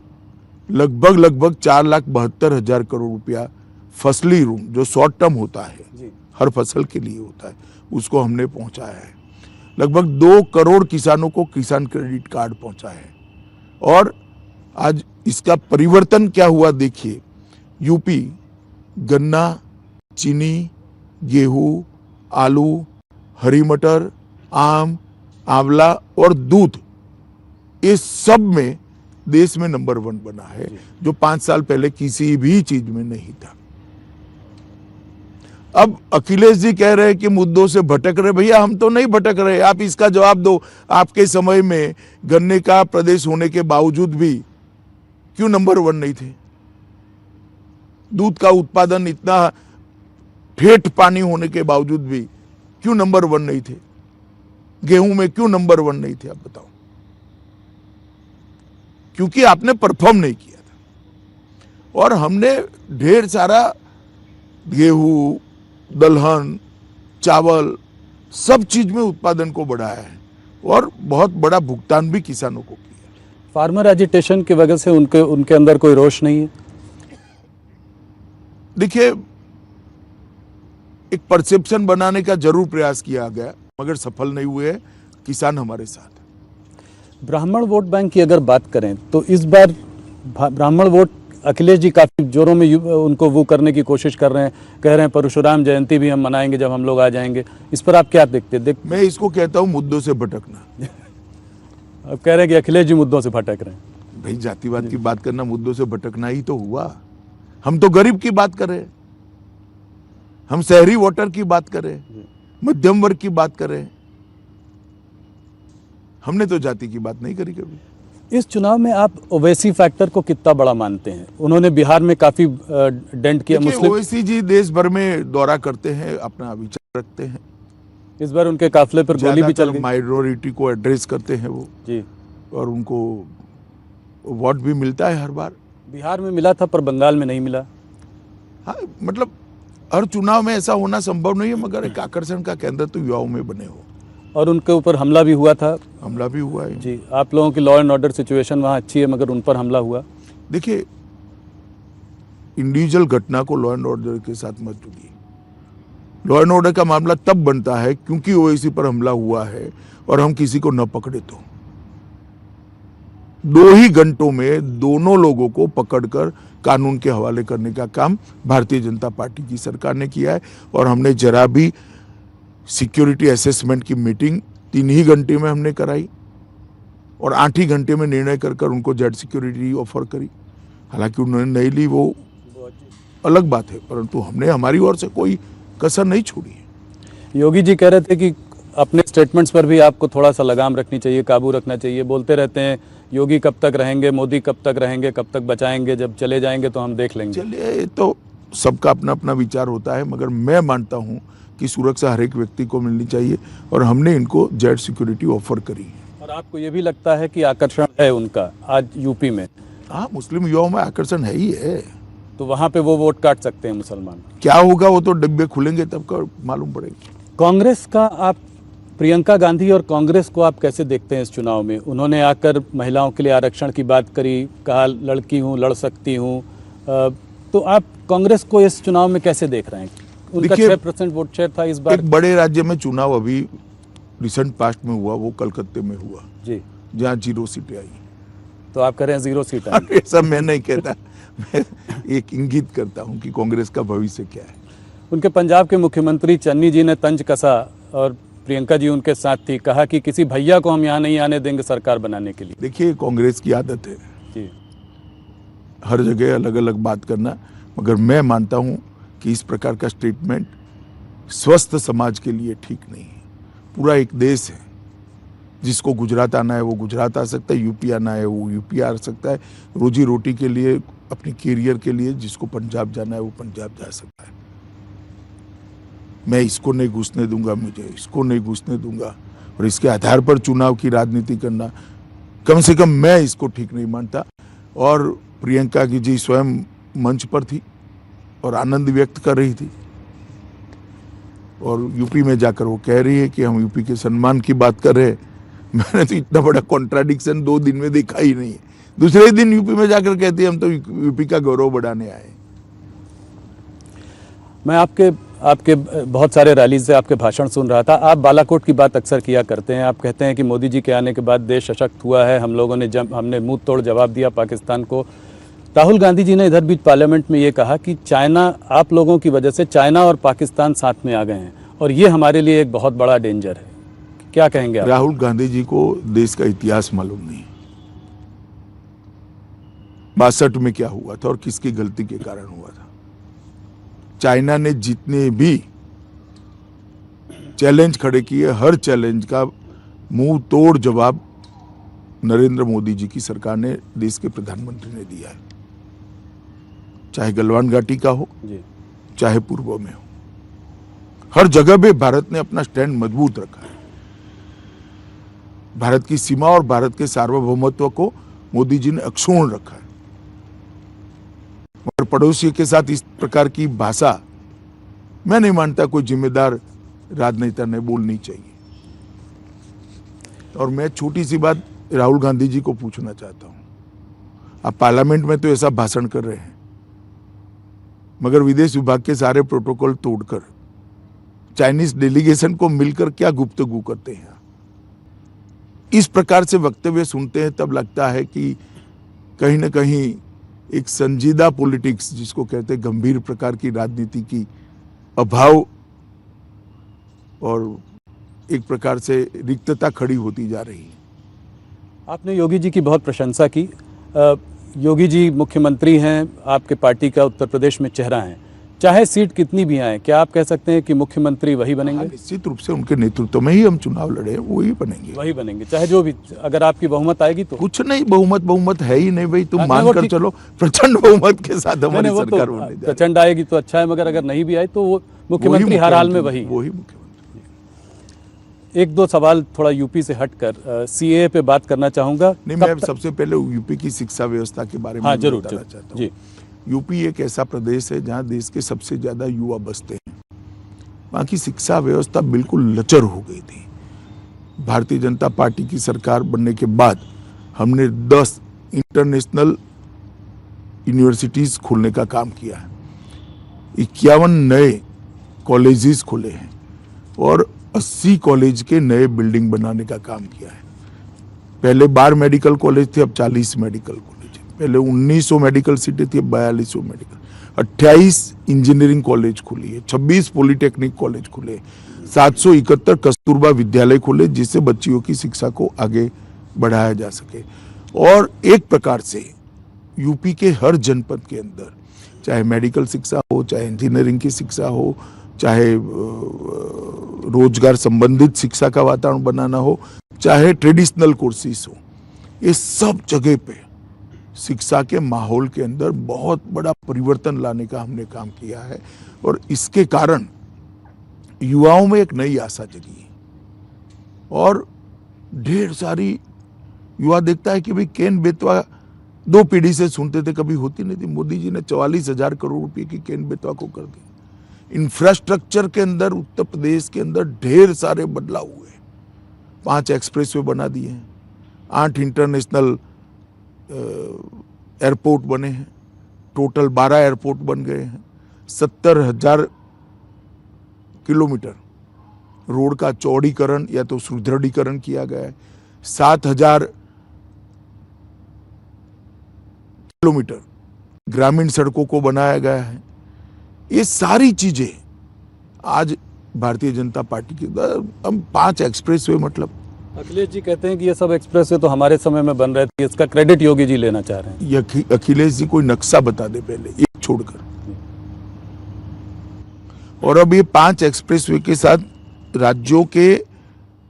लगभग 4,72,000 करोड़ रुपया फसली ऋण जो शॉर्ट टर्म होता है, हर फसल के लिए होता है, उसको हमने पहुंचाया है। लगभग 2 करोड़ किसानों को किसान क्रेडिट कार्ड पहुंचा है। और आज इसका परिवर्तन क्या हुआ देखिए, यूपी गन्ना, चीनी, गेहूं, आलू, हरी मटर, आम, आंवला और दूध, इस सब में देश में नंबर 1 बना है, जो 5 साल पहले किसी भी चीज में नहीं था। अब अखिलेश जी कह रहे हैं कि मुद्दों से भटक रहे। भैया, हम तो नहीं भटक रहे, आप इसका जवाब दो। आपके समय में गन्ने का प्रदेश होने के बावजूद भी क्यों नंबर 1 नहीं थे? दूध का उत्पादन इतना ठेठ पानी होने के बावजूद भी क्यों नंबर 1 नहीं थे? गेहूं में क्यों नंबर 1 नहीं थे? आप बताओ। क्योंकि आपने परफॉर्म नहीं किया था। और हमने ढेर सारा गेहूं, दलहन, चावल, सब चीज में उत्पादन को बढ़ाया है, और बहुत बड़ा भुगतान भी किसानों को किया। फार्मर एजिटेशन की वजह से उनके अंदर कोई रोष नहीं है? देखिए, एक परसेप्शन बनाने का जरूर प्रयास किया गया, मगर सफल नहीं हुए। किसान हमारे साथ है। ब्राह्मण वोट बैंक की अगर बात करें तो इस बार ब्राह्मण वोट अखिलेश जी काफी जोरों में उनको वो करने की कोशिश कर रहे हैं, कह रहे हैं परशुराम जयंती भी हम मनाएंगे जब हम लोग आ जाएंगे। इस पर आप क्या देखते हैं? मैं इसको कहता हूं मुद्दों से भटकना। अब कह रहे हैं कि अखिलेश जी मुद्दों से भटक रहे हैं। भाई, जातिवाद की बात करना मुद्दों से भटकना ही तो हुआ। हम तो गरीब की बात कर रहे हैं, हम शहरी वोटर की बात कर रहे हैं, मध्यम वर्ग की बात कर रहे हैं। हमने तो जाति की बात नहीं करी कभी। इस चुनाव में आप ओवैसी फैक्टर को कितना बड़ा मानते हैं? उन्होंने बिहार में काफी डेंट किया। मुस्लिम ओवैसी जी देश भर में दौरा करते हैं, अपना विचार रखते हैं। इस बार उनके काफिले पर गोली भी चल गई। माइनॉरिटी को एड्रेस करते हैं वो जी, और उनको वोट भी मिलता है हर बार। बिहार में मिला था पर बंगाल में नहीं मिला। हाँ, मतलब हर चुनाव में ऐसा होना संभव नहीं है, मगर एक आकर्षण का केंद्र तो युवाओं में बने हो। और उनके ऊपर हमला भी हुआ था। हमला भी हुआ है जी। आप लोगों की लॉ एंड ऑर्डर सिचुएशन वहाँ अच्छी है, मगर उन पर हमला हुआ। देखिए, इंडिविजुअल घटना को लॉ एंड ऑर्डर के साथ मत जोड़िए। लॉ एंड ऑर्डर का मामला तब बनता है क्योंकि ओवैसी पर हमला हुआ है और हम किसी को न पकड़े तो 2 ही घंटों में दोनों लोगों को पकड़कर कानून के हवाले करने का काम भारतीय जनता पार्टी की सरकार ने किया है। और हमने जरा भी सिक्योरिटी असेसमेंट की मीटिंग 3 ही घंटे में हमने कराई और 8 ही घंटे में निर्णय कर उनको जेड सिक्योरिटी ऑफर करी। हालांकि उन्होंने नहीं ली, वो अलग बात है, परंतु हमने हमारी ओर से कोई कसर नहीं छोड़ी है। योगी जी कह रहे थे कि अपने स्टेटमेंट्स पर भी आपको थोड़ा सा लगाम रखनी चाहिए, काबू रखना चाहिए। बोलते रहते हैं योगी कब तक रहेंगे, मोदी कब तक रहेंगे, कब तक बचाएंगे, जब चले जाएंगे तो हम देख लेंगे। चलिए, ये तो सबका अपना अपना विचार होता है, मगर मैं मानता हूं कि सुरक्षा हर एक व्यक्ति को मिलनी चाहिए और हमने इनको जेड सिक्योरिटी ऑफर करी है। और आपको ये भी लगता है कि आकर्षण है उनका आज यूपी में? हाँ, मुस्लिम युवाओं में आकर्षण है ही है। तो वहां पे वो वोट काट सकते हैं मुसलमान। क्या होगा वो तो डिब्बे खुलेंगे तब का मालूम पड़ेगा। कांग्रेस का आप, प्रियंका गांधी और कांग्रेस को आप कैसे देखते हैं इस चुनाव में? उन्होंने आकर महिलाओं के लिए आरक्षण की बात करी, कहा लड़की हूँ, लड़ सकती हूँ। तो आप कांग्रेस को इस चुनाव में कैसे देख रहे हैं? उनका 6% वोट शेयर था इस बार। एक बड़े राज्य में चुनाव अभी रिसेंट पास्ट में हुआ, वो कलकत्ते में हुआ जी, जहाँ 0 सीटें आई। तो आप कह रहे हैं 0 सीट आई। ऐसा मैं नहीं कहता, मैं एक इंगित करता हूँ कि कांग्रेस का भविष्य क्या है। उनके पंजाब के मुख्यमंत्री चन्नी जी ने तंज कसा और प्रियंका जी उनके साथ थी, कहा कि किसी भैया को हम यहाँ नहीं आने देंगे सरकार बनाने के लिए। देखिए, कांग्रेस की आदत है जी, हर जगह अलग अलग बात करना, मगर मैं मानता हूँ कि इस प्रकार का स्टेटमेंट स्वस्थ समाज के लिए ठीक नहीं है। पूरा एक देश है, जिसको गुजरात आना है वो गुजरात आ सकता है, यूपी आना है वो यूपी आ सकता है, रोजी रोटी के लिए, अपने कैरियर के लिए जिसको पंजाब जाना है वो पंजाब जा सकता है। मैं इसको नहीं घुसने दूंगा, मुझे इसको नहीं घुसने दूंगा, और इसके आधार पर चुनाव की राजनीति करना, कम से कम मैं इसको ठीक नहीं मानता। और प्रियंका की जी स्वयं मंच पर थी और आनंद व्यक्त कर रही थी, और यूपी में जाकर वो कह रही है कि हम यूपी के सम्मान की बात कर रहे हैं। मैंने तो इतना बड़ा कॉन्ट्राडिक्शन 2 दिन में देखा ही नहीं है। दूसरे दिन यूपी में जाकर कहती है हम तो यूपी का गौरव बढ़ाने आए। मैं आपके बहुत सारे रैली से आपके भाषण सुन रहा था। आप बालाकोट की बात अक्सर किया करते हैं। आप कहते हैं कि मोदी जी के आने के बाद देश सशक्त हुआ है, हम लोगों ने हमने मुंह तोड़ जवाब दिया पाकिस्तान को। राहुल गांधी जी ने इधर बीच पार्लियामेंट में ये कहा कि चाइना, आप लोगों की वजह से चाइना और पाकिस्तान साथ में आ गए हैं और ये हमारे लिए एक बहुत बड़ा डेंजर है। क्या कहेंगे आप? राहुल गांधी जी को देश का इतिहास मालूम नहीं, 62 में क्या हुआ था और किसकी गलती के कारण हुआ था। चाइना ने जितने भी चैलेंज खड़े किए, हर चैलेंज का मुंह तोड़ जवाब नरेंद्र मोदी जी की सरकार ने, देश के प्रधानमंत्री ने दिया है। चाहे गलवान घाटी का हो जी, चाहे पूर्व में हो, हर जगह पे भारत ने अपना स्टैंड मजबूत रखा है। भारत की सीमा और भारत के सार्वभौमत्व को मोदी जी ने अक्षुण्ण रखा है। और पड़ोसी के साथ इस प्रकार की भाषा मैं नहीं मानता कोई जिम्मेदार राजनेता ने बोलनी चाहिए। और मैं छोटी सी बात राहुल गांधी जी को पूछना चाहता हूं, आप पार्लियामेंट में तो ऐसा भाषण कर रहे हैं, मगर विदेश विभाग के सारे प्रोटोकॉल तोड़कर चाइनीज डेलीगेशन को मिलकर क्या गुफ्तगू करते हैं। इस प्रकार से वक्तव्य सुनते हैं तब लगता है कि कहीं ना कहीं एक संजीदा पॉलिटिक्स, जिसको कहते हैं गंभीर प्रकार की राजनीति की अभाव और एक प्रकार से रिक्तता खड़ी होती जा रही है। आपने योगी जी की बहुत प्रशंसा की। योगी जी मुख्यमंत्री हैं, आपके पार्टी का उत्तर प्रदेश में चेहरा हैं। चाहे सीट कितनी भी आए, क्या आप कह सकते हैं कि मुख्यमंत्री वही बनेंगे? निश्चित रूप से उनके नेतृत्व में ही हम चुनाव लड़े, वही बनेंगे। वही बनेंगे, चाहे जो भी, अगर आपकी बहुमत आएगी तो? कुछ नहीं, बहुमत है ही नहीं भाई, तुम मान कर चलो प्रचंड बहुमत के साथ हमारी सरकार होने जा रही है। प्रचंड आएगी तो अच्छा है, मगर अगर नहीं भी आए तो वो मुख्यमंत्री हर हाल में वही मुख्यमंत्री। एक दो सवाल थोड़ा यूपी से हटकर सीएए पे बात करना चाहूंगा। नहीं, मैं सबसे पहले यूपी की शिक्षा व्यवस्था के बारे में बताना चाहता हूँ। यूपी एक ऐसा प्रदेश है जहाँ देश के सबसे ज्यादा युवा बसते हैं। वहाँ की शिक्षा व्यवस्था बिल्कुल लचर हो गई थी। भारतीय जनता पार्टी की सरकार बनने के बाद हमने 10 इंटरनेशनल यूनिवर्सिटीज खोलने का काम किया है, 51 नए कॉलेजेस खोले हैं और 80 कॉलेज के नए बिल्डिंग बनाने का काम किया है। पहले 12 मेडिकल कॉलेज थे, अब 40 मेडिकल कॉलेज। पहले 1900 मेडिकल सीटें थी, अब 4200 मेडिकल। 28 इंजीनियरिंग कॉलेज खुली है, 26 पॉलिटेक्निक कॉलेज खुले, 771 कस्तूरबा विद्यालय खुले, जिससे बच्चियों की शिक्षा को आगे बढ़ाया जा सके। और एक प्रकार से यूपी के हर जनपद के अंदर, चाहे मेडिकल शिक्षा हो, चाहे इंजीनियरिंग की शिक्षा हो, चाहे रोजगार संबंधित शिक्षा का वातावरण बनाना हो, चाहे ट्रेडिशनल कोर्सेज हो, ये सब जगह पे शिक्षा के माहौल के अंदर बहुत बड़ा परिवर्तन लाने का हमने काम किया है और इसके कारण युवाओं में एक नई आशा जगी है और ढेर सारी युवा देखता है कि भाई केन बेतवा 2 पीढ़ी से सुनते थे, कभी होती नहीं थी। मोदी जी ने 44,000 करोड़ रुपए की केन बेतवा को कर दी। इंफ्रास्ट्रक्चर के अंदर उत्तर प्रदेश के अंदर ढेर सारे बदलाव हुए। 5 एक्सप्रेसवे बना दिए हैं, 8 इंटरनेशनल एयरपोर्ट बने हैं, टोटल 12 एयरपोर्ट बन गए हैं, 70,000 किलोमीटर रोड का चौड़ीकरण या तो सुदृढ़ीकरण किया गया है, 7,000 किलोमीटर ग्रामीण सड़कों को बनाया गया है। ये सारी चीजें आज भारतीय जनता पार्टी के हम 5 एक्सप्रेसवे, मतलब अखिलेश जी कहते हैं कि ये सब एक्सप्रेसवे तो हमारे समय में बन रहे थे, इसका क्रेडिट योगी जी लेना चाह रहे हैं। ये अखिलेश जी कोई नक्शा बता दे पहले, एक छोड़कर। और अब ये 5 एक्सप्रेसवे के साथ राज्यों के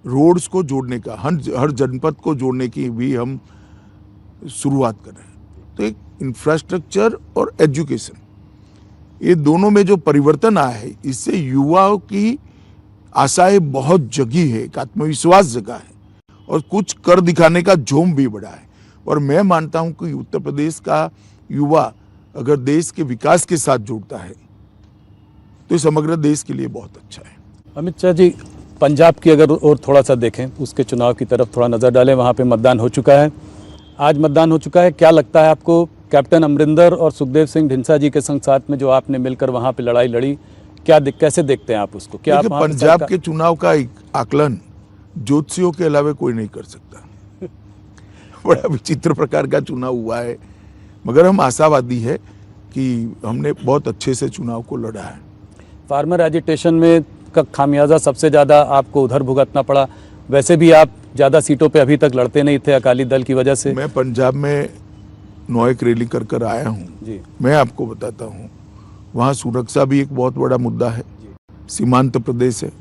रोड्स को जोड़ने का, हर जनपद को जोड़ने की भी हम शुरुआत कर रहे हैं। तो एक इंफ्रास्ट्रक्चर और एजुकेशन, ये दोनों में जो परिवर्तन आया है, इससे युवाओं की आशाएं बहुत जगी है, एक आत्मविश्वास जगा है और कुछ कर दिखाने का जोम भी बढ़ा है। और मैं मानता हूं कि उत्तर प्रदेश का युवा अगर देश के विकास के साथ जुड़ता है तो समग्र देश के लिए बहुत अच्छा है। अमित शाह जी, पंजाब की अगर और थोड़ा सा देखें, उसके चुनाव की तरफ थोड़ा नज़र डालें, वहाँ पे मतदान हो चुका है, आज मतदान हो चुका है। क्या लगता है आपको, कैप्टन अमरिंदर और सुखदेव सिंह ढींसा जी के संग साथ में जो आपने मिलकर वहाँ पे लड़ाई लड़ी, कैसे देखते हैं आप उसको? क्या आप पंजाब के चुनाव का आकलन ज्योतिषियों के अलावा कोई नहीं कर सकता। बड़ा विचित्र प्रकार का चुनाव हुआ है, मगर हम आशावादी है कि हमने बहुत अच्छे से चुनाव को लड़ा है। फार्मर एजिटेशन में का खामियाजा सबसे ज़्यादा आपको उधर भुगतना पड़ा। वैसे भी आप ज़्यादा सीटों पे अभी तक लड़ते नहीं थे अकाली दल की वजह से। मैं पंजाब में 9 रैली कर आया हूँ जी। मैं आपको बताता हूँ, वहाँ सुरक्षा भी एक बहुत बड़ा मुद्दा है, सीमांत प्रदेश है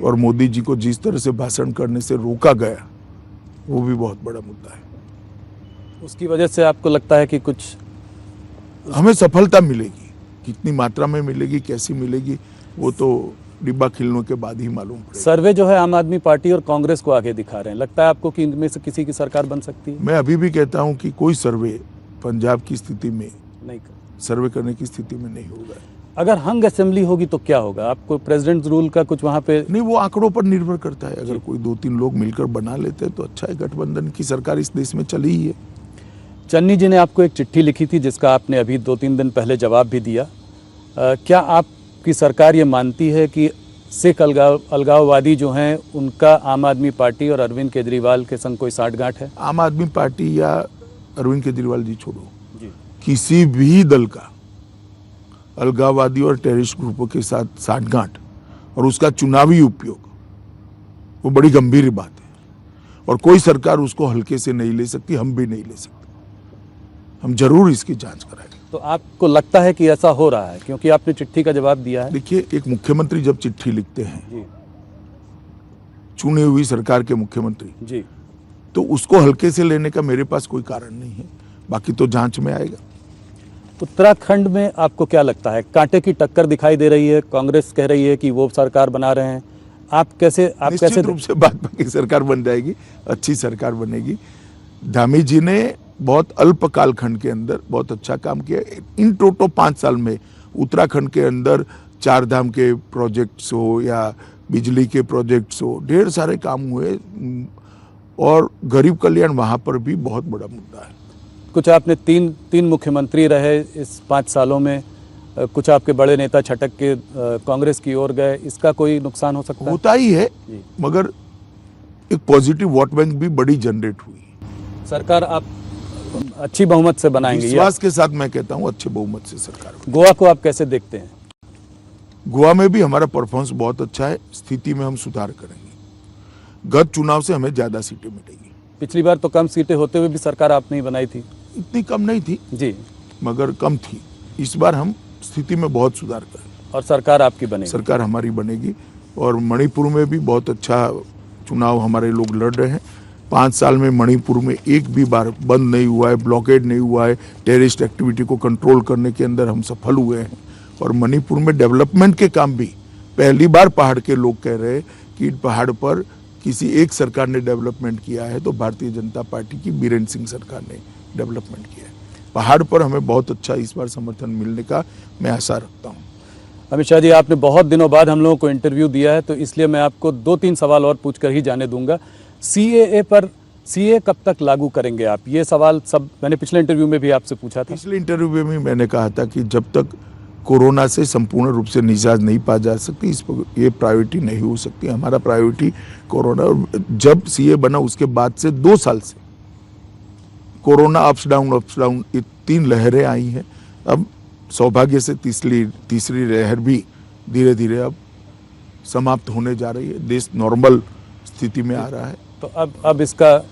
और मोदी जी को जिस तरह से भाषण करने से रोका गया, वो भी बहुत बड़ा मुद्दा है। उसकी वजह से आपको लगता है कि कुछ हमें सफलता मिलेगी, कितनी मात्रा में मिलेगी, कैसी मिलेगी, वो तो डिब्बा खिलने के बाद ही मालूम पड़ेगा। सर्वे जो है आम आदमी पार्टी और कांग्रेस को आगे दिखा रहे हैं, लगता है आपको कि इनमें से किसी की सरकार बन सकती है? मैं अभी भी कहता हूं कि कोई सर्वे पंजाब की स्थिति में नहीं, सर्वे करने की स्थिति में नहीं होगा। अगर हंग असेंबली होगी तो क्या होगा? आपको प्रेसिडेंट रूल का कुछ वहाँ पे नहीं, वो आंकड़ों पर निर्भर करता है। अगर कोई 2-3 लोग मिलकर बना लेते हैं तो अच्छा है। गठबंधन की सरकार इस देश में चली ही है। चन्नी जी ने आपको एक चिट्ठी लिखी थी जिसका आपने अभी 2-3 दिन पहले जवाब भी दिया। क्या आपकी सरकार ये मानती है कि सिख अलगाववादी जो हैं उनका आम आदमी पार्टी और अरविंद केजरीवाल के संग कोई साठगांठ है? आम आदमी पार्टी या अरविंद केजरीवाल जी छोड़ो जी, किसी भी दल का अलगाववादी और टेररिस्ट ग्रुपों के साथ साठगांठ और उसका चुनावी उपयोग, वो बड़ी गंभीर बात है और कोई सरकार उसको हल्के से नहीं ले सकती, हम भी नहीं ले सकते। हम जरूर इसकी जांच कराएंगे। तो आपको लगता है कि ऐसा हो रहा है, क्योंकि आपने चिट्ठी का जवाब दिया है? देखिए, एक मुख्यमंत्री जब चिट्ठी लिखते हैं, चुनी हुई सरकार के मुख्यमंत्री जी, तो उसको हल्के से लेने का मेरे पास कोई कारण नहीं है, बाकी तो जांच में आएगा। उत्तराखंड में आपको क्या लगता है, कांटे की टक्कर दिखाई दे रही है? कांग्रेस कह रही है कि वो सरकार बना रहे हैं, आप कैसे निश्चित रूप से भाजपा की सरकार बन जाएगी, अच्छी सरकार बनेगी। धामी जी ने बहुत अल्प कालखंड के अंदर बहुत अच्छा काम किया। इन टोटो 5 साल में उत्तराखंड के अंदर 4 धाम के प्रोजेक्ट्स हो या बिजली के प्रोजेक्ट्स हो, ढेर सारे काम हुए और गरीब कल्याण वहाँ पर भी बहुत बड़ा मुद्दा है। कुछ आपने तीन मुख्यमंत्री रहे इस 5 सालों में, कुछ आपके बड़े नेता छटक के कांग्रेस की ओर गए, इसका कोई नुकसान हो सकता है? होता ही है, मगर एक पॉजिटिव वोट बैंक भी बड़ी जनरेट हुई। सरकार आप अच्छी बहुमत से बनाएंगे? विश्वास के साथ मैं कहता हूं अच्छे बहुमत से सरकार। गोवा को आप कैसे देखते हैं? गोवा में भी हमारा परफॉर्मेंस बहुत अच्छा है, स्थिति में हम सुधार करेंगे। गत चुनाव से हमें ज्यादा सीटें मिलेगी। पिछली बार तो कम सीटें होते हुए भी सरकार आपने ही बनाई थी। इतनी कम नहीं थी जी, मगर कम थी। इस बार हम स्थिति में बहुत सुधार करेंगे और सरकार आपकी बनेगी। सरकार हमारी बनेगी और मणिपुर में भी बहुत अच्छा चुनाव हमारे लोग लड़ रहे हैं। 5 साल में मणिपुर में एक भी बार बंद नहीं हुआ है, ब्लॉकेड नहीं हुआ है, टेररिस्ट एक्टिविटी को कंट्रोल करने के अंदर हम सफल हुए हैं। और मणिपुर में डेवलपमेंट के काम भी पहली बार पहाड़ के लोग कह रहे हैं कि पहाड़ पर किसी एक सरकार ने डेवलपमेंट किया है तो भारतीय जनता पार्टी की बीरेन्द्र सिंह सरकार ने डेवलपमेंट किया है। पहाड़ पर हमें बहुत अच्छा इस बार समर्थन मिलने का मैं आशा रखता हूँ। अमित शाह जी, आपने बहुत दिनों बाद हम लोगों को इंटरव्यू दिया है, तो इसलिए मैं आपको 2-3 सवाल और पूछकर ही जाने दूंगा। सीएए पर, सीए कब तक लागू करेंगे आप? ये सवाल सब मैंने पिछले इंटरव्यू में भी आपसे पूछा था। पिछले इंटरव्यू में भी मैंने कहा था कि जब तक कोरोना से संपूर्ण रूप से निजात नहीं पा जा सकती, इस पर ये प्रायोरिटी नहीं हो सकती। हमारा प्रायोरिटी कोरोना, जब सीए बना उसके बाद से 2 साल से कोरोना अप्स डाउन ये 3 लहरें आई हैं। अब सौभाग्य से तीसरी लहर भी धीरे धीरे अब समाप्त होने जा रही है। देश नॉर्मल स्थिति में आ रहा है। तो अब इसका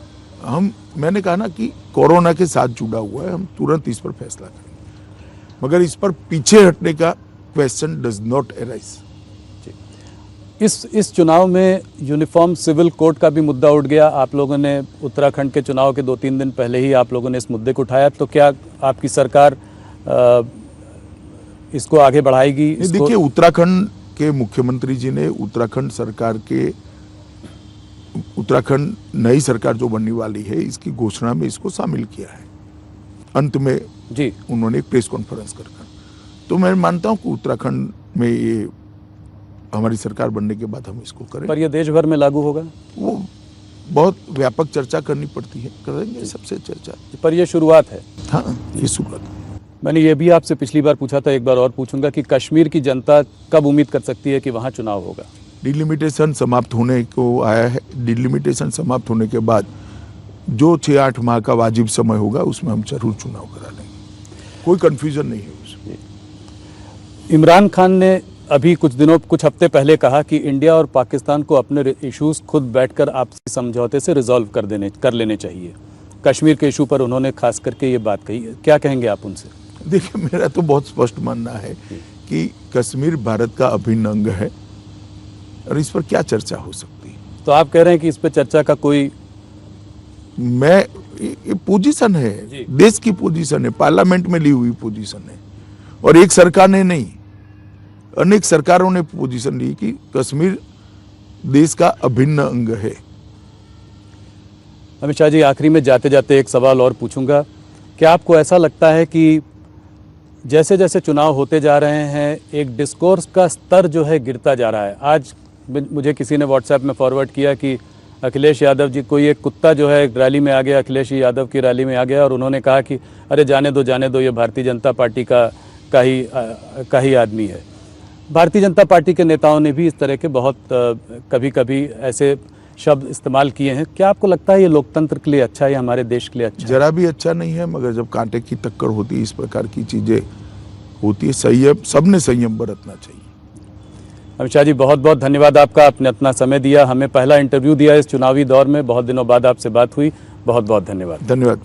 मैंने कहा ना कि कोरोना के साथ जुड़ा हुआ है, हम तुरंत इस पर फैसला करेंगे, मगर इस पर पीछे हटने का क्वेश्चन डज नॉट अराइज। इस चुनाव में यूनिफॉर्म सिविल कोड का भी मुद्दा उठ गया। आप लोगों ने उत्तराखंड के चुनाव के 2-3 दिन पहले ही आप लोगों ने इस मुद्दे को उठाया, तो क्या आपकी सरकार इसको आगे बढ़ाएगी? देखिए, उत्तराखंड के मुख्यमंत्री जी ने उत्तराखंड नई सरकार जो बनने वाली है इसकी घोषणा में इसको शामिल किया है। अंत में जी उन्होंने एक प्रेस कॉन्फ्रेंस कर, तो मैं मानता हूं कि उत्तराखंड में ये हमारी सरकार बनने के बाद हम इसको करें। पर ये देश भर में लागू होगा? वो बहुत व्यापक चर्चा करनी पड़ती है, करेंगे सबसे चर्चा। पर ये शुरुआत है। हाँ, ये शुरुआत है। मैंने ये भी आपसे पिछली बार पूछा था, एक बार और पूछूंगा कि कश्मीर की जनता कब उम्मीद कर सकती है कि वहाँ चुनाव होगा? डिलिमिटेशन समाप्त होने को आया है। डिलिमिटेशन समाप्त होने के बाद जो 6-8 माह का वाजिब समय होगा उसमें हम जरूर चुनाव करा लेंगे, कोई कंफ्यूजन नहीं है उसमें। इमरान खान ने अभी कुछ हफ्ते पहले कहा कि इंडिया और पाकिस्तान को अपने इश्यूज खुद बैठकर आपसी समझौते से रिजॉल्व कर लेने चाहिए। कश्मीर के इशू पर उन्होंने खास करके ये बात कही। क्या कहेंगे आप उनसे? देखिए, मेरा तो बहुत स्पष्ट मानना है कि कश्मीर भारत का अभिन्न अंग है और इस पर क्या चर्चा हो सकती है। तो आप कह रहे हैं कि इस पर चर्चा का कोई, ये पोजीशन है, देश की पोजीशन है, पार्लियामेंट में ली हुई पोजीशन है, और एक सरकार ने नहीं, अनेक सरकारों ने पोजीशन ली कि कश्मीर देश का अभिन्न अंग है। अमित शाह जी, आखिरी में जाते जाते एक सवाल और पूछूंगा। क्या आपको ऐसा लगता है कि जैसे जैसे चुनाव होते जा रहे हैं एक डिस्कोर्स का स्तर जो है गिरता जा रहा है? आज मुझे किसी ने व्हाट्सएप में फॉरवर्ड किया कि अखिलेश यादव जी, कोई एक कुत्ता जो है एक रैली में आ गया, अखिलेश यादव की रैली में आ गया, और उन्होंने कहा कि अरे जाने दो, ये भारतीय जनता पार्टी का ही आदमी है। भारतीय जनता पार्टी के नेताओं ने भी इस तरह के बहुत कभी कभी ऐसे शब्द इस्तेमाल किए हैं। क्या आपको लगता है ये लोकतंत्र के लिए अच्छा है, हमारे देश के लिए अच्छा है? जरा भी अच्छा नहीं है, मगर जब कांटे की टक्कर होती है, इस प्रकार की चीजें होती है, संयम, सबने संयम बरतना चाहिए। अमित शाह जी, बहुत बहुत धन्यवाद आपका, आपने अपना समय दिया, हमें पहला इंटरव्यू दिया इस चुनावी दौर में। बहुत दिनों बाद आपसे बात हुई, बहुत बहुत धन्यवाद। धन्यवाद।